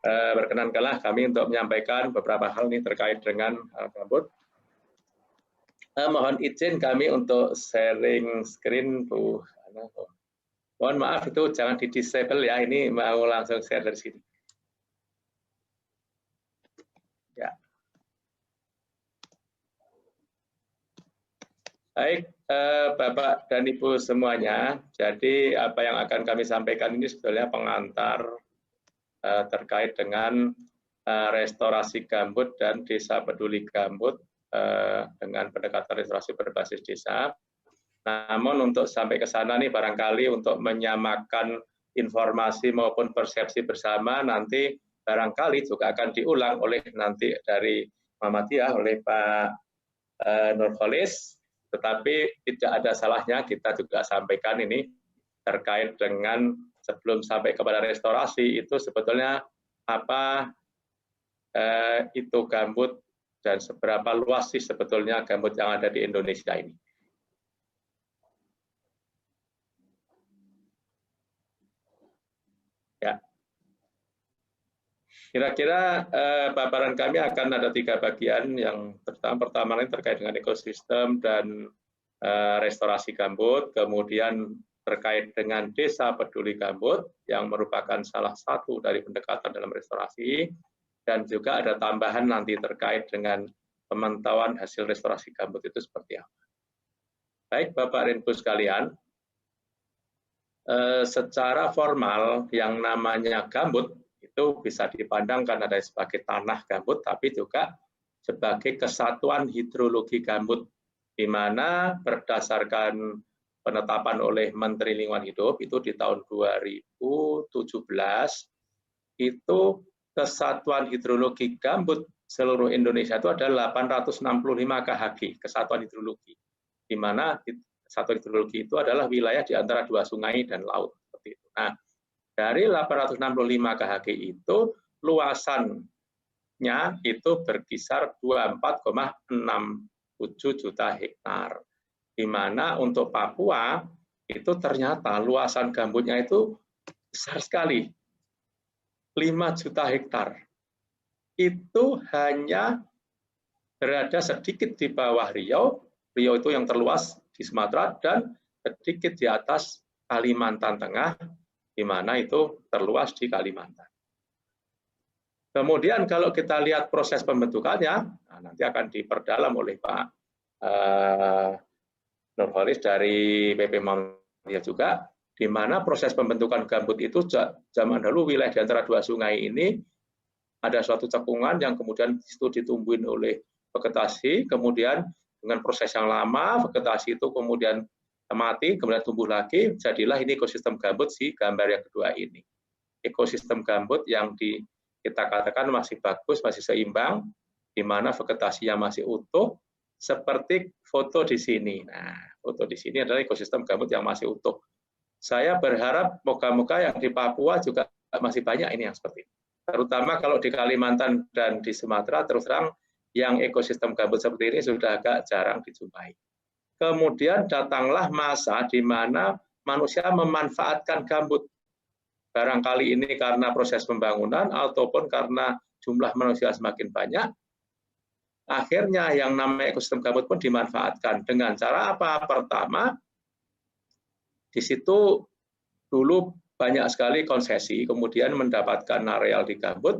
Berkenankanlah kami untuk menyampaikan beberapa hal ini terkait dengan gambut. Mohon izin kami untuk sharing screen, Bu. Mohon maaf itu jangan di disable ya, ini mau langsung share dari sini. Ya. Baik, Bapak dan Ibu semuanya, jadi apa yang akan kami sampaikan ini sebetulnya pengantar terkait dengan restorasi gambut dan desa peduli gambut dengan pendekatan restorasi berbasis desa. Namun untuk sampai ke sana nih barangkali untuk menyamakan informasi maupun persepsi bersama nanti barangkali juga akan diulang oleh nanti dari Muhammadiyah oleh Pak Nurholis. Tetapi tidak ada salahnya kita juga sampaikan ini terkait dengan sebelum sampai kepada restorasi itu sebetulnya apa itu gambut dan seberapa luas sih sebetulnya gambut yang ada di Indonesia ini. Ya. Kira-kira paparan kami akan ada 3 bagian. Yang pertama ini terkait dengan ekosistem dan restorasi gambut, kemudian terkait dengan desa peduli gambut yang merupakan salah satu dari pendekatan dalam restorasi, dan juga ada tambahan nanti terkait dengan pemantauan hasil restorasi gambut itu seperti apa. Baik Bapak dan Ibu sekalian, secara formal yang namanya gambut itu bisa dipandangkan ada sebagai tanah gambut, tapi juga sebagai kesatuan hidrologi gambut, di mana berdasarkan penetapan oleh Menteri Lingkungan Hidup itu di tahun 2017, itu kesatuan hidrologi gambut seluruh Indonesia itu adalah 865 KHG, kesatuan hidrologi, di mana kesatuan hidrologi itu adalah wilayah di antara 2 sungai dan laut. Seperti itu. Nah, dari 865 KHG itu luasannya itu berkisar 24,67 juta hektar. Di mana untuk Papua itu ternyata luasan gambutnya itu besar sekali, 5 juta hektar. Itu hanya berada sedikit di bawah Riau. Riau itu yang terluas di Sumatera dan sedikit di atas Kalimantan Tengah, di mana itu terluas di Kalimantan. Kemudian kalau kita lihat proses pembentukannya, nah nanti akan diperdalam oleh Pak Nurholis dari PP Muhammadiyah juga, di mana proses pembentukan gambut itu zaman dahulu wilayah di antara 2 sungai ini ada suatu cekungan yang kemudian itu ditumbuhin oleh vegetasi, kemudian dengan proses yang lama vegetasi itu kemudian mati, kemudian tumbuh lagi, jadilah ini ekosistem gambut si gambar yang kedua ini. Ekosistem gambut yang kita katakan masih bagus, masih seimbang, di mana vegetasinya masih utuh, seperti foto di sini. Nah, foto di sini adalah ekosistem gambut yang masih utuh. Saya berharap moga-moga yang di Papua juga masih banyak ini yang seperti ini. Terutama kalau di Kalimantan dan di Sumatera, terus terang yang ekosistem gambut seperti ini sudah agak jarang dijumpai. Kemudian datanglah masa di mana manusia memanfaatkan gambut. Barangkali ini karena proses pembangunan ataupun karena jumlah manusia semakin banyak, akhirnya yang namanya ekosistem gambut pun dimanfaatkan. Dengan cara apa? Pertama, di situ dulu banyak sekali konsesi, kemudian mendapatkan areal di gambut,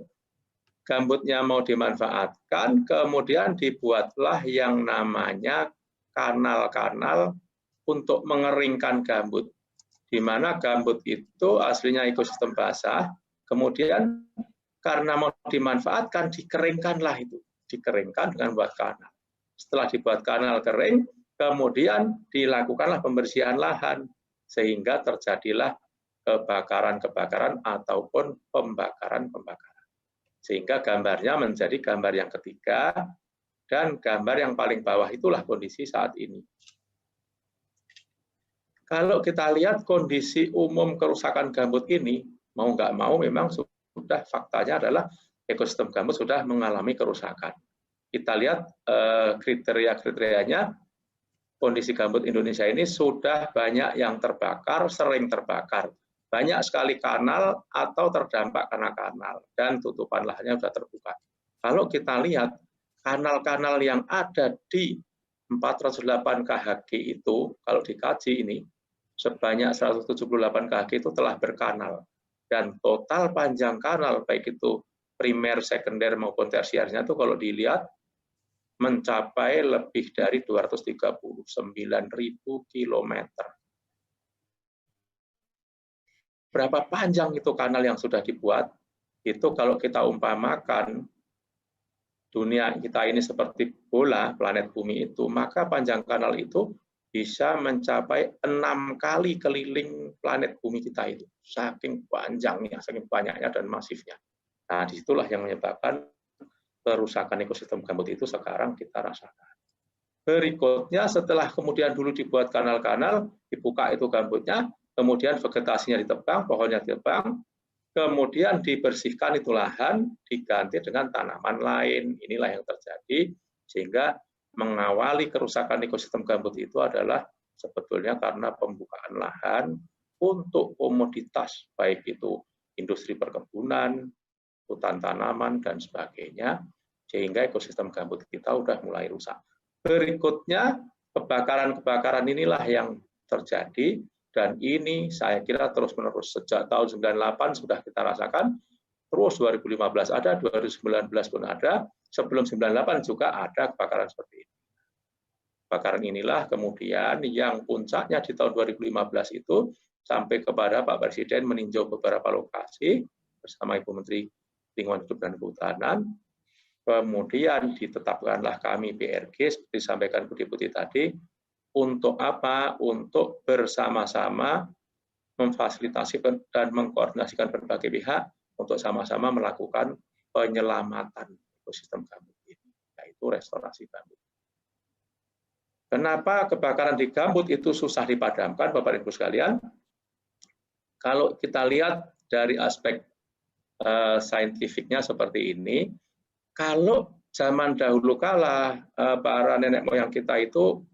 gambutnya mau dimanfaatkan, kemudian dibuatlah yang namanya kanal-kanal untuk mengeringkan gambut, di mana gambut itu aslinya ekosistem basah, kemudian karena mau dimanfaatkan dikeringkanlah itu, dikeringkan dengan buat kanal. Setelah dibuat kanal kering, kemudian dilakukanlah pembersihan lahan, sehingga terjadilah kebakaran-kebakaran ataupun pembakaran-pembakaran. Sehingga gambarnya menjadi gambar yang ketiga, dan gambar yang paling bawah itulah kondisi saat ini. Kalau kita lihat kondisi umum kerusakan gambut ini, mau nggak mau memang sudah faktanya adalah ekosistem gambut sudah mengalami kerusakan. Kita lihat kriteria-kriterianya, kondisi gambut Indonesia ini sudah banyak yang terbakar, sering terbakar. banyak sekali kanal atau terdampak karena kanal dan tutupan lahannya sudah terbuka. Kalau kita lihat kanal-kanal yang ada di 408 KHG itu, kalau dikaji ini, sebanyak 178 KHG itu telah berkanal. Dan total panjang kanal, baik itu primer, sekunder, maupun tersiernya itu kalau dilihat, mencapai lebih dari 239.000 km. Berapa panjang itu kanal yang sudah dibuat? Itu kalau kita umpamakan dunia kita ini seperti bola, planet bumi itu, maka panjang kanal itu bisa mencapai 6 kali keliling planet bumi kita itu. Saking panjangnya, saking banyaknya dan masifnya. Nah, disitulah yang menyebabkan kerusakan ekosistem gambut itu sekarang kita rasakan. Berikutnya, setelah kemudian dulu dibuat kanal-kanal, dibuka itu gambutnya, kemudian vegetasinya ditebang, pohonnya ditebang, kemudian dibersihkan itu lahan, diganti dengan tanaman lain. Inilah yang terjadi, sehingga mengawali kerusakan ekosistem gambut itu adalah sebetulnya karena pembukaan lahan untuk komoditas, baik itu industri perkebunan, hutan tanaman, dan sebagainya, sehingga ekosistem gambut kita sudah mulai rusak. Berikutnya, kebakaran-kebakaran inilah yang terjadi, dan ini saya kira terus-menerus. Sejak tahun 98 sudah kita rasakan, terus 2015 ada, 2019 pun ada, sebelum 98 juga ada kebakaran seperti ini. Kebakaran inilah kemudian yang puncaknya di tahun 2015 itu, sampai kepada Pak Presiden meninjau beberapa lokasi, bersama Ibu Menteri Lingkungan Hidup dan Kehutanan, kemudian ditetapkanlah kami BRG, seperti disampaikan Bu Deputi tadi, untuk apa? Untuk bersama-sama memfasilitasi dan mengkoordinasikan berbagai pihak untuk sama-sama melakukan penyelamatan ekosistem gambut ini, yaitu restorasi gambut. Kenapa kebakaran di gambut itu susah dipadamkan, Bapak Ibu sekalian? Kalau kita lihat dari aspek saintifiknya seperti ini, kalau zaman dahulu kala para nenek moyang kita itu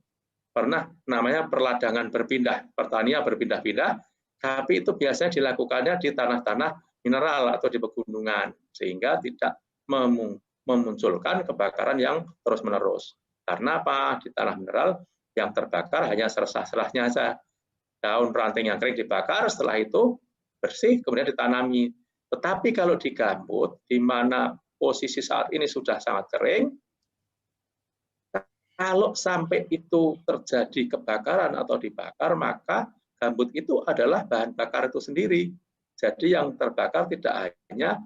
pernah namanya perladangan berpindah, pertanian berpindah-pindah, tapi itu biasanya dilakukannya di tanah-tanah mineral atau di pegunungan, sehingga tidak memunculkan kebakaran yang terus-menerus. Karena apa? Di tanah mineral yang terbakar hanya serasah-serasnya saja. Daun ranting yang kering dibakar, setelah itu bersih, kemudian ditanami. Tetapi kalau di gambut, di mana posisi saat ini sudah sangat kering, kalau sampai itu terjadi kebakaran atau dibakar, maka gambut itu adalah bahan bakar itu sendiri. Jadi yang terbakar tidak hanya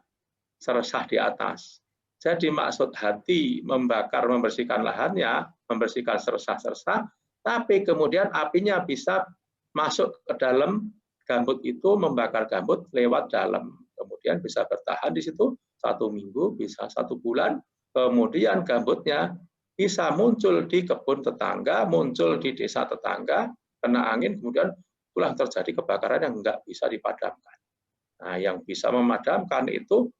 seresah di atas. Jadi maksud hati membakar, membersihkan lahannya, membersihkan seresah-seresah, tapi kemudian apinya bisa masuk ke dalam gambut itu, membakar gambut lewat dalam. Kemudian bisa bertahan di situ 1 minggu, bisa 1 bulan, kemudian gambutnya bisa muncul di kebun tetangga, muncul di desa tetangga, kena angin, kemudian itulah terjadi kebakaran yang nggak bisa dipadamkan. Nah, yang bisa memadamkan itu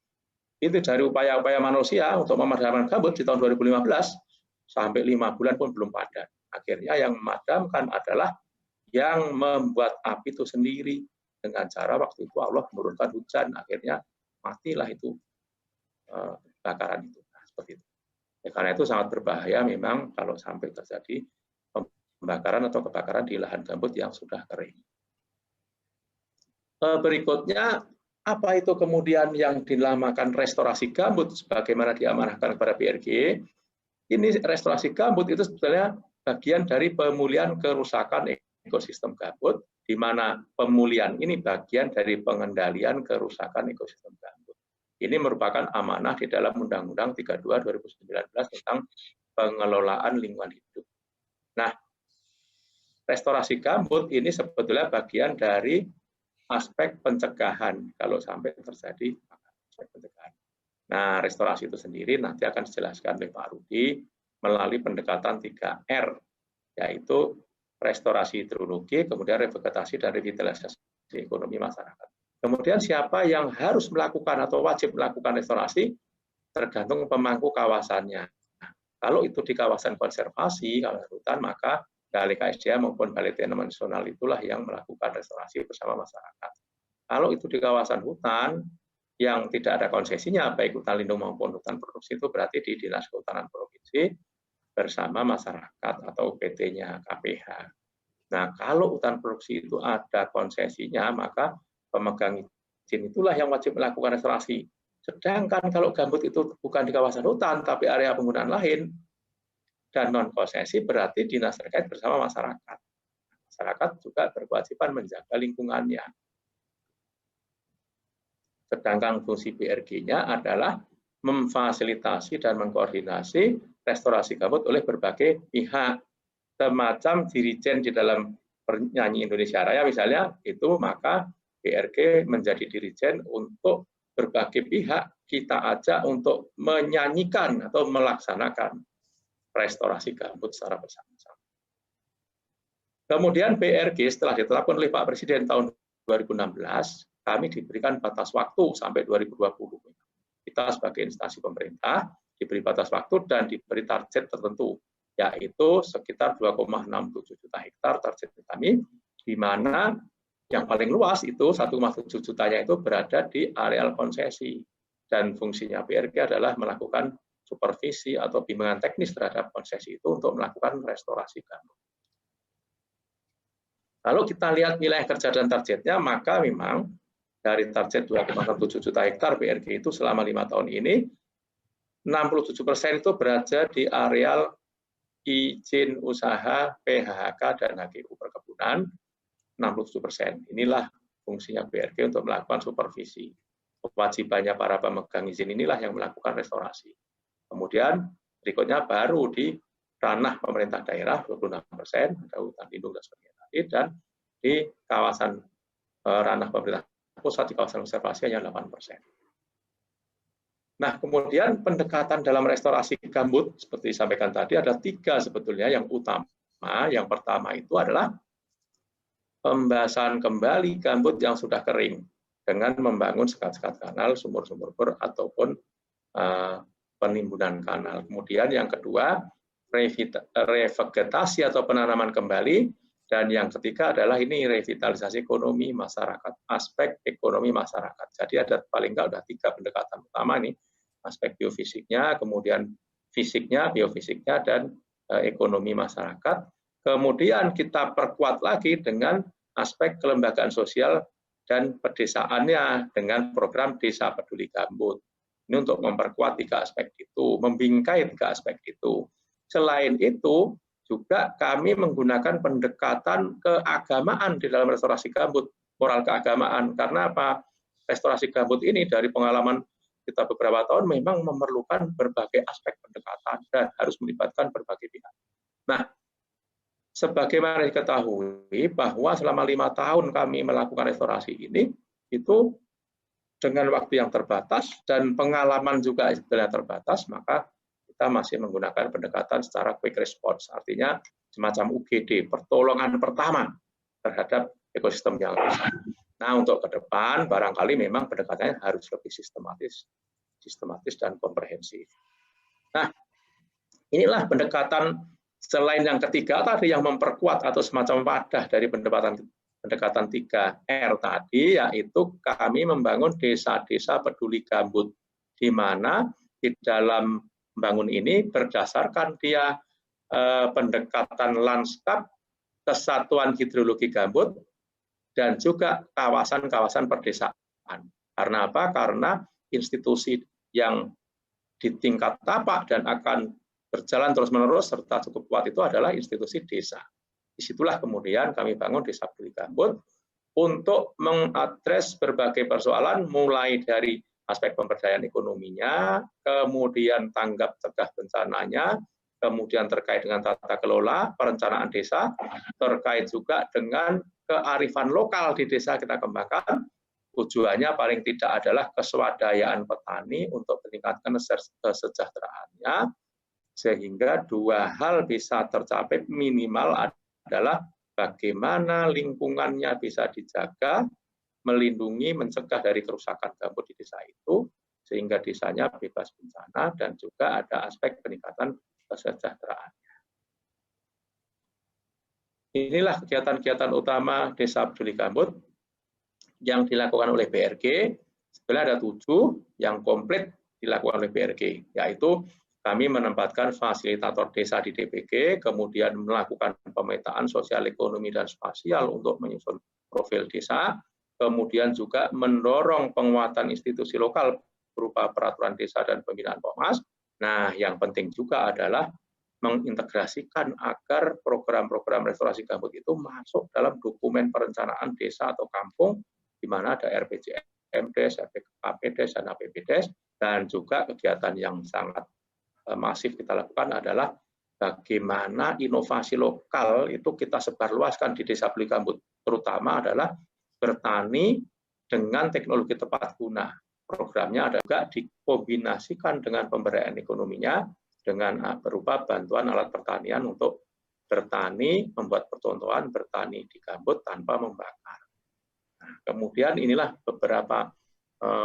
dari upaya-upaya manusia untuk memadamkan gambut di tahun 2015, sampai 5 bulan pun belum padam. Akhirnya yang memadamkan adalah yang membuat api itu sendiri, dengan cara waktu itu Allah menurunkan hujan, akhirnya matilah itu kebakaran itu. Nah, seperti itu. Ya, karena itu sangat berbahaya memang kalau sampai terjadi pembakaran atau kebakaran di lahan gambut yang sudah kering. Berikutnya, apa itu kemudian yang dinamakan restorasi gambut sebagaimana diamanahkan kepada BRG? Ini restorasi gambut itu sebetulnya bagian dari pemulihan kerusakan ekosistem gambut, di mana pemulihan ini bagian dari pengendalian kerusakan ekosistem gambut. Ini merupakan amanah di dalam Undang-Undang 32 2019 tentang pengelolaan lingkungan hidup. Nah, restorasi gambut ini sebetulnya bagian dari aspek pencegahan kalau sampai terjadi aspek pencegahan. Nah, restorasi itu sendiri nanti akan dijelaskan oleh Pak Rudi melalui pendekatan 3R, yaitu restorasi hidrologi, kemudian revegetasi dan revitalisasi ekonomi masyarakat. Kemudian siapa yang harus melakukan atau wajib melakukan restorasi tergantung pemangku kawasannya. Nah, kalau itu di kawasan konservasi, kawasan hutan, maka Balai KSDA maupun Balai Taman Nasional itulah yang melakukan restorasi bersama masyarakat. Kalau itu di kawasan hutan yang tidak ada konsesinya, baik hutan lindung maupun hutan produksi, itu berarti di Dinas Kehutanan Provinsi bersama masyarakat atau PT-nya KPH. Nah, kalau hutan produksi itu ada konsesinya, maka pemegang izin itulah yang wajib melakukan restorasi. Sedangkan kalau gambut itu bukan di kawasan hutan, tapi area penggunaan lain, dan non-konsesi, berarti dinas terkait bersama masyarakat. Masyarakat juga berkewajiban menjaga lingkungannya. Sedangkan fungsi BRG-nya adalah memfasilitasi dan mengkoordinasi restorasi gambut oleh berbagai pihak. Semacam dirijen di dalam penyanyi Indonesia Raya misalnya, itu maka BRG menjadi dirijen untuk berbagai pihak kita ajak untuk menyanyikan atau melaksanakan restorasi gambut secara bersama-sama. Kemudian BRG setelah ditetapkan oleh Pak Presiden tahun 2016, kami diberikan batas waktu sampai 2020. Kita sebagai instansi pemerintah diberi batas waktu dan diberi target tertentu, yaitu sekitar 2,67 juta hektar target kami, di mana yang paling luas itu 1,7 jutanya itu berada di areal konsesi, dan fungsinya BRG adalah melakukan supervisi atau bimbingan teknis terhadap konsesi itu untuk melakukan restorasi gambut. Kalau kita lihat wilayah kerja dan targetnya, maka memang dari target 2,7 juta hektar BRG itu selama 5 tahun ini, 67% itu berada di areal izin usaha PHHK dan HGU perkebunan, 67%. Inilah fungsinya BRG untuk melakukan supervisi. Kewajibannya para pemegang izin inilah yang melakukan restorasi. Kemudian berikutnya baru di ranah pemerintah daerah 26%, ada hutan lindung dan sebagainya tadi, dan di kawasan ranah pemerintah pusat di kawasan konservasi hanya 8%. Nah, kemudian pendekatan dalam restorasi gambut seperti disampaikan tadi ada 3 sebetulnya yang utama. Yang pertama itu adalah pembasahan kembali gambut yang sudah kering dengan membangun sekat-sekat kanal, sumur-sumur bor ataupun penimbunan kanal. Kemudian yang kedua, revegetasi atau penanaman kembali, dan yang ketiga adalah ini revitalisasi ekonomi masyarakat, aspek ekonomi masyarakat. Jadi ada paling nggak ada 3 pendekatan utama nih, aspek biofisiknya, kemudian fisiknya, biofisiknya, dan ekonomi masyarakat. Kemudian kita perkuat lagi dengan aspek kelembagaan sosial dan pedesaannya dengan program Desa Peduli Gambut. Ini untuk memperkuat 3 aspek itu, membingkai 3 aspek itu. Selain itu, juga kami menggunakan pendekatan keagamaan di dalam restorasi gambut, moral keagamaan. Karena apa? Restorasi gambut ini dari pengalaman kita beberapa tahun memang memerlukan berbagai aspek pendekatan dan harus melibatkan berbagai pihak. Nah, sebagaimana diketahui bahwa selama 5 tahun kami melakukan restorasi ini, itu dengan waktu yang terbatas dan pengalaman juga sebenarnya terbatas, maka kita masih menggunakan pendekatan secara quick response, artinya semacam UGD, pertolongan pertama terhadap ekosistem yang rusak. Nah, untuk ke depan barangkali memang pendekatannya harus lebih sistematis dan komprehensif. Nah, inilah pendekatan selain yang ketiga tadi yang memperkuat atau semacam wadah dari pendekatan 3R tadi, yaitu kami membangun desa-desa peduli gambut, di mana di dalam membangun ini berdasarkan dia pendekatan lanskap, kesatuan hidrologi gambut, dan juga kawasan-kawasan perdesaan. Karena apa? Karena institusi yang di tingkat tapak dan akan berjalan terus-menerus serta cukup kuat itu adalah institusi desa. Disitulah kemudian kami bangun Desa Peduli Gambut untuk mengadres berbagai persoalan, mulai dari aspek pemberdayaan ekonominya, kemudian tanggap cegah bencananya, kemudian terkait dengan tata kelola, perencanaan desa, terkait juga dengan kearifan lokal di desa kita kembangkan. Tujuannya paling tidak adalah keswadayaan petani untuk meningkatkan kesejahteraannya, sehingga 2 hal bisa tercapai. Minimal adalah bagaimana lingkungannya bisa dijaga, melindungi, mencegah dari kerusakan gambut di desa itu, sehingga desanya bebas bencana, dan juga ada aspek peningkatan kesejahteraannya. Inilah kegiatan-kegiatan utama Desa Peduli Gambut. yang dilakukan oleh BRG, sebenarnya ada 7 yang komplit dilakukan oleh BRG, yaitu kami menempatkan fasilitator desa di DPG, kemudian melakukan pemetaan sosial ekonomi dan spasial untuk menyusun profil desa, kemudian juga mendorong penguatan institusi lokal berupa peraturan desa dan pembinaan Pokmas. Nah, yang penting juga adalah mengintegrasikan agar program-program restorasi gambut itu masuk dalam dokumen perencanaan desa atau kampung, di mana ada RPJMDes, RPKPdes, dan APBdes, dan juga kegiatan yang sangat masif kita lakukan adalah bagaimana inovasi lokal itu kita sebarluaskan di Desa Beli Gambut, terutama adalah bertani dengan teknologi tepat guna. Programnya ada juga dikombinasikan dengan pemberdayaan ekonominya dengan berupa bantuan alat pertanian untuk bertani, membuat percontohan bertani di gambut tanpa membakar. Nah, kemudian inilah beberapa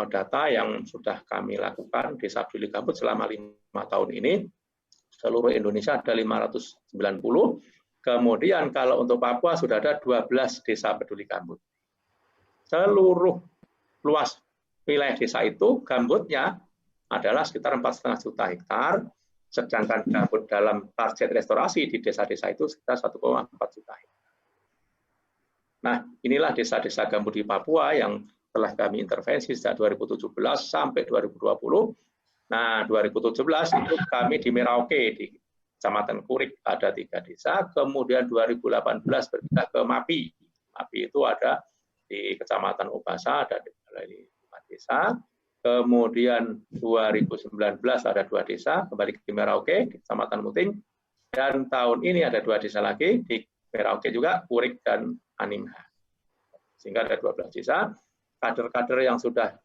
data yang sudah kami lakukan Desa Peduli Gambut selama 5 tahun ini. Seluruh Indonesia ada 590. Kemudian kalau untuk Papua sudah ada 12 desa peduli gambut. Seluruh luas wilayah desa itu gambutnya adalah sekitar 4,5 juta hektar, sedangkan gambut dalam target restorasi di desa-desa itu sekitar 1,4 juta hektar. Nah, inilah desa-desa gambut di Papua yang telah kami intervensi sejak 2017 sampai 2020. Nah, 2017 itu kami di Merauke, di Kecamatan Kurik ada 3 desa, kemudian 2018 berpindah ke Mapi. Mapi itu ada di Kecamatan Ubasa, ada di 5 desa. Kemudian 2019 ada 2 desa, kembali ke Merauke, di Kecamatan Muting. Dan tahun ini ada 2 desa lagi, di Merauke juga, Kurik dan Animha. Sehingga ada 12 desa. Kader-kader yang sudah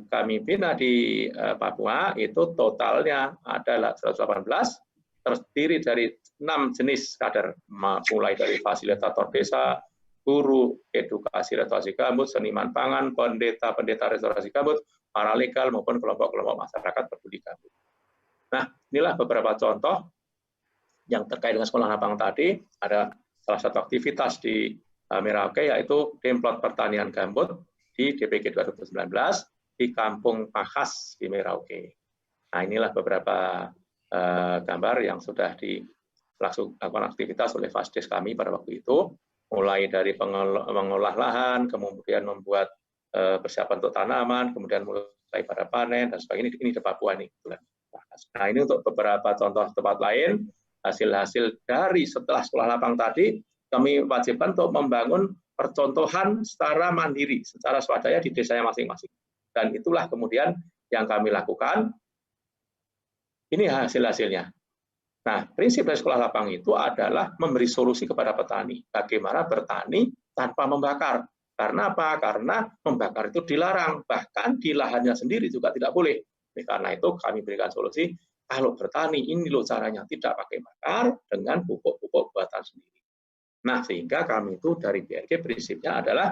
kami bina di Papua itu totalnya adalah 118, terdiri dari 6 jenis kader, mulai dari fasilitator desa, guru edukasi restorasi gambut, seniman pangan, pendeta restorasi gambut, paralegal maupun kelompok-kelompok masyarakat peduli gambut. Nah, inilah beberapa contoh yang terkait dengan sekolah lapang tadi. Ada salah satu aktivitas di Merauke yaitu Demplot Pertanian Gambut di DPG 2019 di Kampung Pakas di Merauke. Nah, inilah beberapa gambar yang sudah dilakukan aktivitas oleh Fasdes kami pada waktu itu, mulai dari mengolah lahan, kemudian membuat persiapan untuk tanaman, kemudian mulai pada panen dan sebagainya. Ini di Papua nih. Nah, ini untuk beberapa contoh tempat lain, hasil-hasil dari setelah sekolah lapang tadi, kami wajibkan untuk membangun percontohan secara mandiri, secara swadaya di desanya masing-masing. Dan itulah kemudian yang kami lakukan. Ini hasil-hasilnya. Nah, prinsip dari sekolah lapang itu adalah memberi solusi kepada petani. Bagaimana bertani tanpa membakar. Karena apa? Karena membakar itu dilarang. Bahkan di lahannya sendiri juga tidak boleh. Karena itu kami berikan solusi, kalau bertani ini loh caranya, tidak pakai bakar dengan pupuk-pupuk buatan sendiri. Nah, sehingga kami itu dari BRG prinsipnya adalah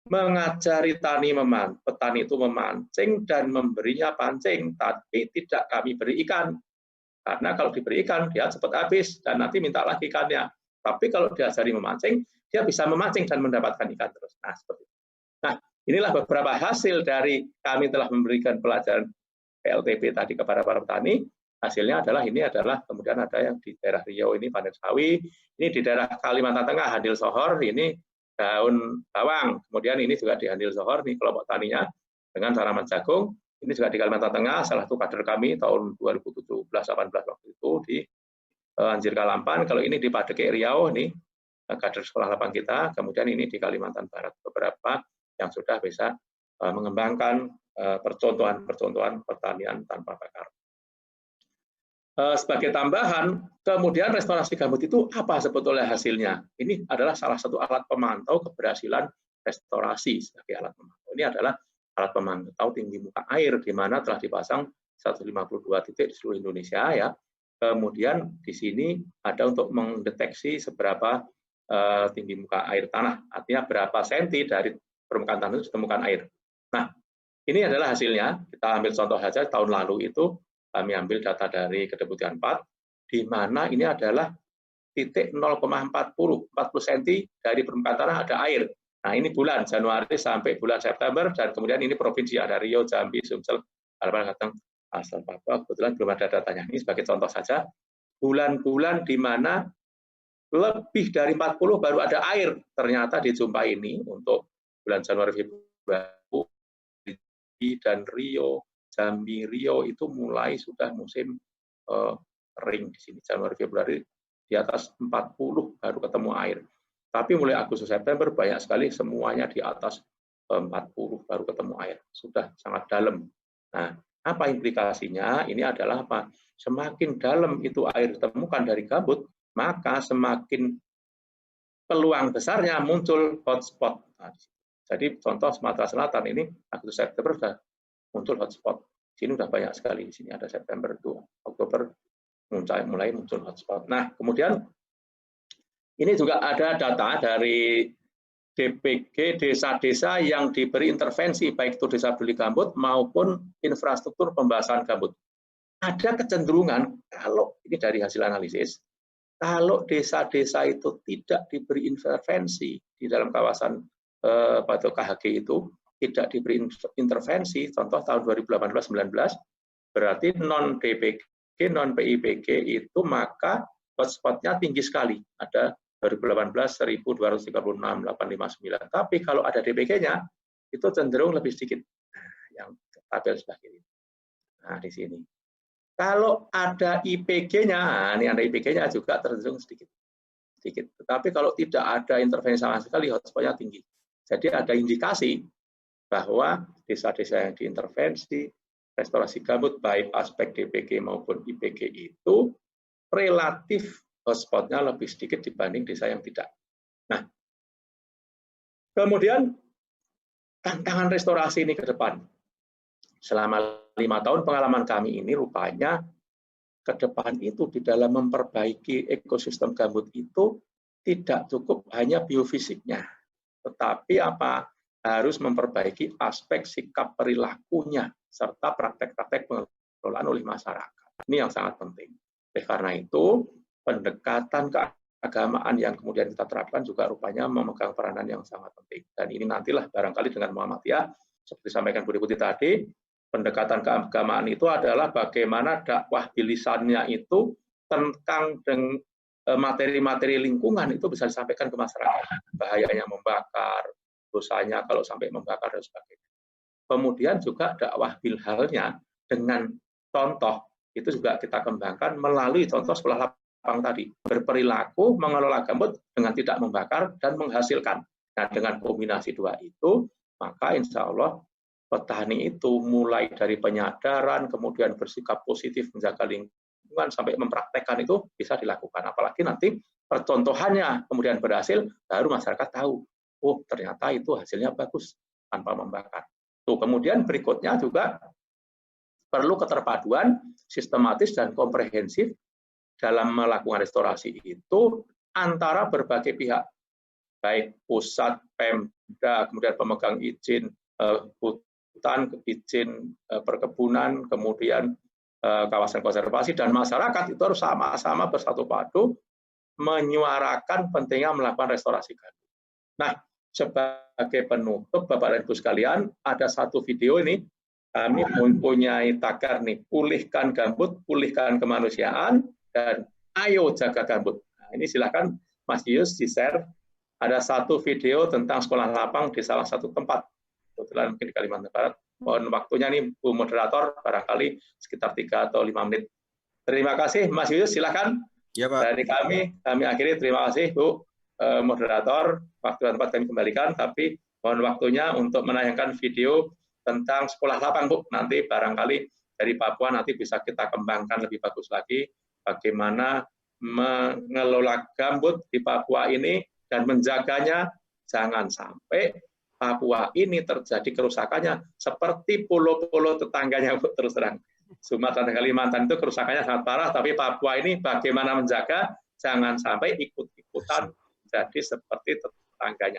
mengajari petani itu memancing dan memberinya pancing, tapi tidak kami beri ikan. Karena kalau diberi ikan, dia cepat habis dan nanti minta lagi ikannya. Tapi kalau diajari memancing, dia bisa memancing dan mendapatkan ikan terus. Nah, seperti itu. Nah, inilah beberapa hasil dari kami telah memberikan pelajaran PLTB tadi kepada para petani. Hasilnya adalah ini adalah kemudian ada yang di daerah Riau ini panen sawi, ini di daerah Kalimantan Tengah Handil Sohor ini daun bawang, kemudian ini juga di Handil Sohor nih kelompok taninya dengan tanaman jagung. Ini juga di Kalimantan Tengah, salah satu kader kami tahun 2017-18 waktu itu di Anjir Kalampan. Kalau ini di Padeke Riau ini kader sekolah lapang kita, kemudian ini di Kalimantan Barat beberapa yang sudah bisa mengembangkan percontohan pertanian tanpa bakar. Sebagai tambahan, kemudian restorasi gambut itu apa sebetulnya hasilnya? Ini adalah salah satu alat pemantau keberhasilan restorasi sebagai alat pemantau. Ini adalah alat pemantau tinggi muka air, di mana telah dipasang 152 titik di seluruh Indonesia. Ya. Kemudian di sini ada untuk mendeteksi seberapa tinggi muka air tanah, artinya berapa senti dari permukaan tanah itu ditemukan air. Nah, ini adalah hasilnya. Kita ambil contoh saja tahun lalu itu, kami ambil data dari Kedeputian 4, di mana ini adalah titik 0,40 cm dari permukaan tanah ada air. Nah, ini bulan Januari sampai bulan September, dan kemudian ini provinsi ada Riau, Jambi, Sumsel, Kalimantan Selatan, asal Papua. Kebetulan belum ada datanya. Ini sebagai contoh saja, bulan-bulan di mana lebih dari 40 baru ada air ternyata dijumpai ini untuk bulan Januari, Februari, dan Riau, Jambi, Riau itu mulai sudah musim kering di sini. Januari, Februari di atas 40 baru ketemu air. Tapi mulai Agustus, September banyak sekali semuanya di atas 40 baru ketemu air. Sudah sangat dalam. Nah, apa implikasinya? Ini adalah apa? Semakin dalam itu air ditemukan dari gambut, maka semakin peluang besarnya muncul hotspot. Nah, jadi contoh Sumatera Selatan ini Agustus, September sudah muncul hotspot. Di sini sudah banyak sekali. Di sini ada September itu, Oktober mulai muncul hotspot. Nah, kemudian ini juga ada data dari DPG desa-desa yang diberi intervensi, baik itu desa peduli gambut maupun infrastruktur pembahasan gambut. Ada kecenderungan, kalau ini dari hasil analisis, kalau desa-desa itu tidak diberi intervensi di dalam kawasan atau KHG itu, tidak diberi intervensi, contoh tahun 2018-19, berarti non-DPG, non-PIPG itu maka hotspotnya tinggi sekali, ada 2018 1236.859. Tapi kalau ada DPG-nya itu cenderung lebih sedikit. Yang tabel sebelah kiri. Nah, di sini. Kalau ada IPG-nya, ini ada IPG-nya juga cenderung sedikit. Tetapi kalau tidak ada intervensi sama sekali, hotspotnya tinggi. Jadi ada indikasi bahwa desa-desa yang diintervensi, restorasi gambut, baik aspek DPG maupun IPG itu relatif hotspotnya lebih sedikit dibanding desa yang tidak. Nah, kemudian tantangan restorasi ini ke depan. Selama 5 tahun pengalaman kami ini rupanya ke depan itu di dalam memperbaiki ekosistem gambut itu tidak cukup hanya biofisiknya, tetapi apa? Harus memperbaiki aspek sikap perilakunya serta praktek-praktek pengelolaan oleh masyarakat. Ini yang sangat penting. Karena itu pendekatan keagamaan yang kemudian kita terapkan juga rupanya memegang peranan yang sangat penting. Dan ini nantilah barangkali dengan Muhammadiyah, seperti disampaikan Bu Deputi tadi, pendekatan keagamaan itu adalah bagaimana dakwah bilisannya itu tentang materi-materi lingkungan itu bisa disampaikan ke masyarakat. Bahayanya membakar, dosanya kalau sampai membakar dan sebagainya. Kemudian juga dakwah bilhalnya dengan contoh itu juga kita kembangkan melalui contoh sekolah lapang tadi, berperilaku mengelola gambut dengan tidak membakar dan menghasilkan. Nah, dengan kombinasi dua itu, maka insya Allah petani itu mulai dari penyadaran, kemudian bersikap positif menjaga lingkungan sampai mempraktekkan itu bisa dilakukan. Apalagi nanti percontohannya kemudian berhasil, baru masyarakat tahu, oh ternyata itu hasilnya bagus tanpa membakar. Tuh, kemudian berikutnya juga perlu keterpaduan sistematis dan komprehensif dalam melakukan restorasi itu antara berbagai pihak, baik pusat, Pemda, kemudian pemegang izin hutan, izin perkebunan, kemudian kawasan konservasi, dan masyarakat itu harus sama-sama bersatu padu menyuarakan pentingnya melakukan restorasi gambut. Nah, sebagai penutup, Bapak dan Ibu sekalian, ada satu video ini, kami mempunyai tagar nih, pulihkan gambut, pulihkan kemanusiaan, dan ayo jaga gambut. Nah, ini silakan Mas Yus di-share. Ada satu video tentang sekolah lapang di salah satu tempat, kebetulan mungkin di Kalimantan Barat. Mohon waktunya nih Bu Moderator, barangkali sekitar 3 atau 5 menit. Terima kasih Mas Yus, silakan. Ya, Pak. Dari kami akhiri, terima kasih Bu Moderator, waktu dan tempat kami kembalikan, tapi mohon waktunya untuk menayangkan video tentang sekolah lapang, Bu. Nanti barangkali dari Papua nanti bisa kita kembangkan lebih bagus lagi bagaimana mengelola gambut di Papua ini dan menjaganya, jangan sampai Papua ini terjadi kerusakannya seperti pulau-pulau tetangganya, Bu, terus terang. Sumatera dan Kalimantan itu kerusakannya sangat parah, tapi Papua ini bagaimana menjaga, jangan sampai ikut-ikutan jadi seperti tetangganya.